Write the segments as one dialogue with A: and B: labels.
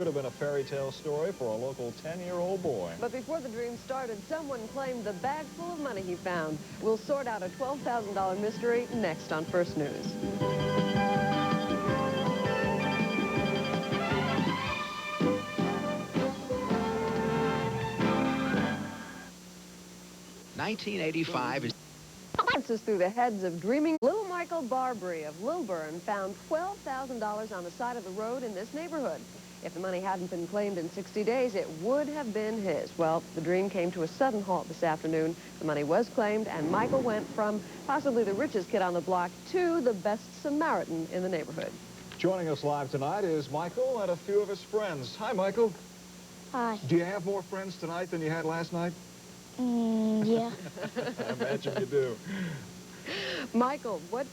A: Could have been a fairy tale story for a local 10-year-old boy.
B: But before the dream started, someone claimed the bag full of money he found. We'll sort out a $12,000 mystery next on First News.
C: 1985 is...
B: Passes through the heads of dreaming. Little Michael Barbary of Lilburn found $12,000 on the side of the road in this neighborhood. If the money hadn't been claimed in 60 days, it would have been his. Well, the dream came to a sudden halt this afternoon. The money was claimed, and Michael went from possibly the richest kid on the block to the best Samaritan in the neighborhood.
A: Joining us live tonight is Michael and a few of his friends. Hi, Michael.
D: Hi.
A: Do you have more friends tonight than you had last night?
D: Yeah.
A: I imagine you do.
B: Michael, what,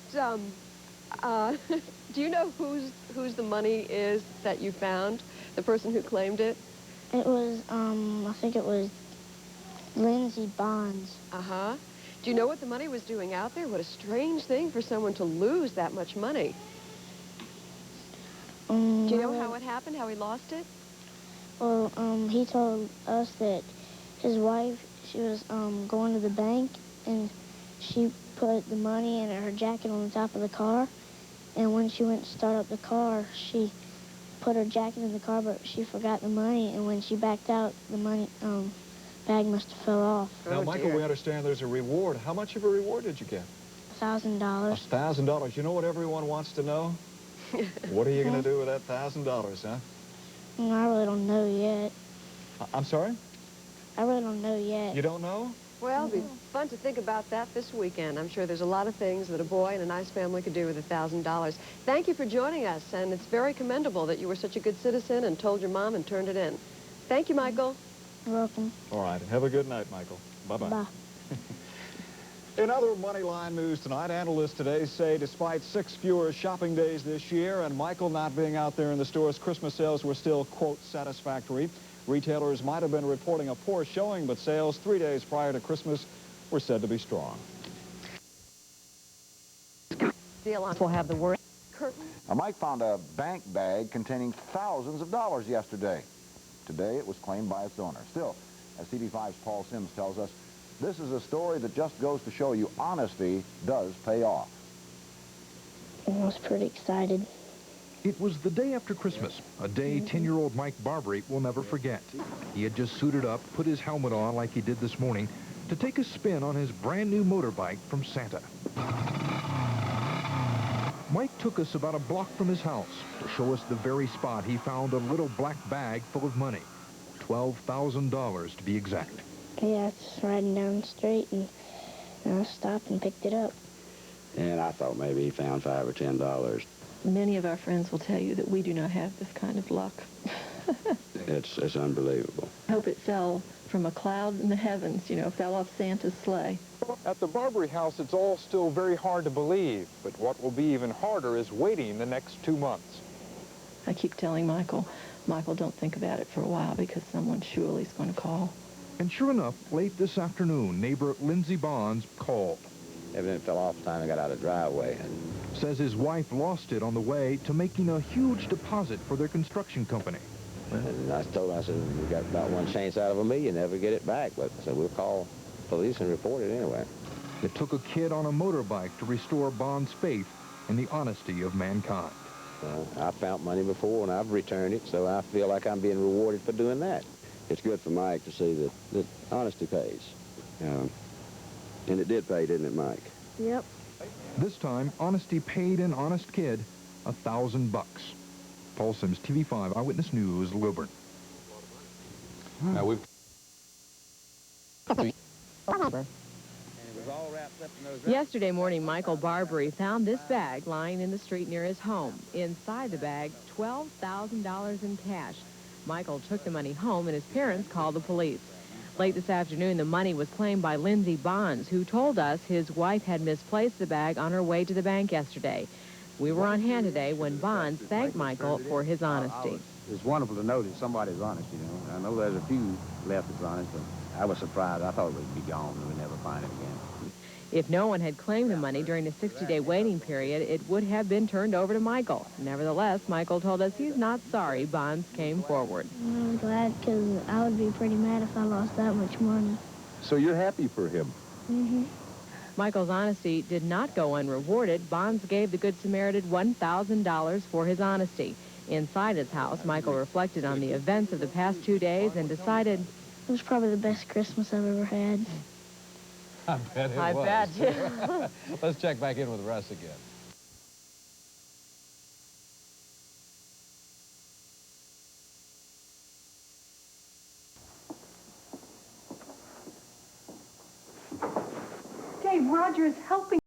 B: do you know whose the money is that you found? The person who claimed it?
D: It was, I think it was Lindsey Bonds.
B: Uh-huh. Do you know what the money was doing out there? What a strange thing for someone to lose that much money. Do you know how it happened, how he lost it?
D: Well, he told us that his wife, she was going to the bank, and she put the money in her jacket on the top of the car. And when she went to start up the car, she put her jacket in the car, but she forgot the money. And when she backed out, the money bag must have fell off.
A: Now, Michael, we understand there's a reward. How much of a reward did you get?
D: $1,000.
A: $1,000. You know what everyone wants to know? What are you going to do with that $1,000, huh?
D: I really don't know yet.
A: I'm sorry?
D: I really don't know yet.
A: You don't know?
B: Well, it'll be fun to think about that this weekend. I'm sure there's a lot of things that a boy and a nice family could do with $1,000. Thank you for joining us, and it's very commendable that you were such a good citizen and told your mom and turned it in. Thank you, Michael.
D: You're welcome.
A: All right. Have a good night, Michael. Bye-bye.
D: Bye.
A: In other money line news tonight, analysts today say despite 6 fewer shopping days this year and Michael not being out there in the stores, Christmas sales were still, quote, satisfactory. Retailers might have been reporting a poor showing, but sales 3 days prior to Christmas were said to be strong.
B: We'll have the word curtain.
E: Mike found a bank bag containing thousands of dollars yesterday. Today it was claimed by its owner. Still, as TV5's Paul Sims tells us, this is a story that just goes to show you honesty does pay off.
D: I was pretty excited.
F: It was the day after Christmas, a day 10-year-old Mike Barbary will never forget. He had just suited up, put his helmet on like he did this morning, to take a spin on his brand-new motorbike from Santa. Mike took us about a block from his house to show us the very spot he found a little black bag full of money. $12,000 to be exact.
D: Yeah, I was just riding down the street, and I stopped and picked it up.
G: And I thought maybe he found $5 or $10.
H: Many of our friends will tell you that we do not have this kind of luck.
G: It's unbelievable.
H: I hope it fell from a cloud in the heavens, you know, fell off Santa's sleigh.
I: At the Barbary house, it's all still very hard to believe, but what will be even harder is waiting the next 2 months.
H: I keep telling Michael, don't think about it for a while because someone surely is going to call.
F: And sure enough, late this afternoon, neighbor Lindsey Bonds called.
G: Evidently it fell off the time I got out of the driveway.
F: Says his wife lost it on the way to making a huge deposit for their construction company.
G: And I told him, I said, we got about one chance out of a million, never get it back. But I said, we'll call police and report it anyway.
F: It took a kid on a motorbike to restore Bond's faith in the honesty of mankind.
G: I found money before and I've returned it, so I feel like I'm being rewarded for doing that. It's good for Mike to see that honesty pays. And it did pay, didn't it, Mike?
D: Yep.
F: This time, honesty paid an honest kid $1,000. Paul Sims, TV5 Eyewitness News, Lilburn.
I: Now we've...
J: Yesterday morning, Michael Barbary found this bag lying in the street near his home. Inside the bag, $12,000 in cash. Michael took the money home, and his parents called the police. Late this afternoon, the money was claimed by Lindsey Bonds, who told us his wife had misplaced the bag on her way to the bank yesterday. We were on hand today when Bonds thanked Michael for his honesty.
K: It's wonderful to know that somebody's honest, you know. I know there's a few left that's honest, but I was surprised. I thought it would be gone and we'd never find it again.
J: If no one had claimed the money during the 60-day waiting period, it would have been turned over to Michael. Nevertheless, Michael told us he's not sorry Bonds came forward.
D: I'm really glad because I would be pretty mad if I lost that much money.
L: So you're happy for him?
D: Mm-hmm.
J: Michael's honesty did not go unrewarded. Bonds gave the Good Samaritan $1,000 for his honesty. Inside his house, Michael reflected on the events of the past 2 days and decided,
D: it was probably the best Christmas I've ever had.
M: I bet it
J: I
M: was.
J: bet, yeah.
M: Let's check back in with Russ again.
N: Dave Rogers helping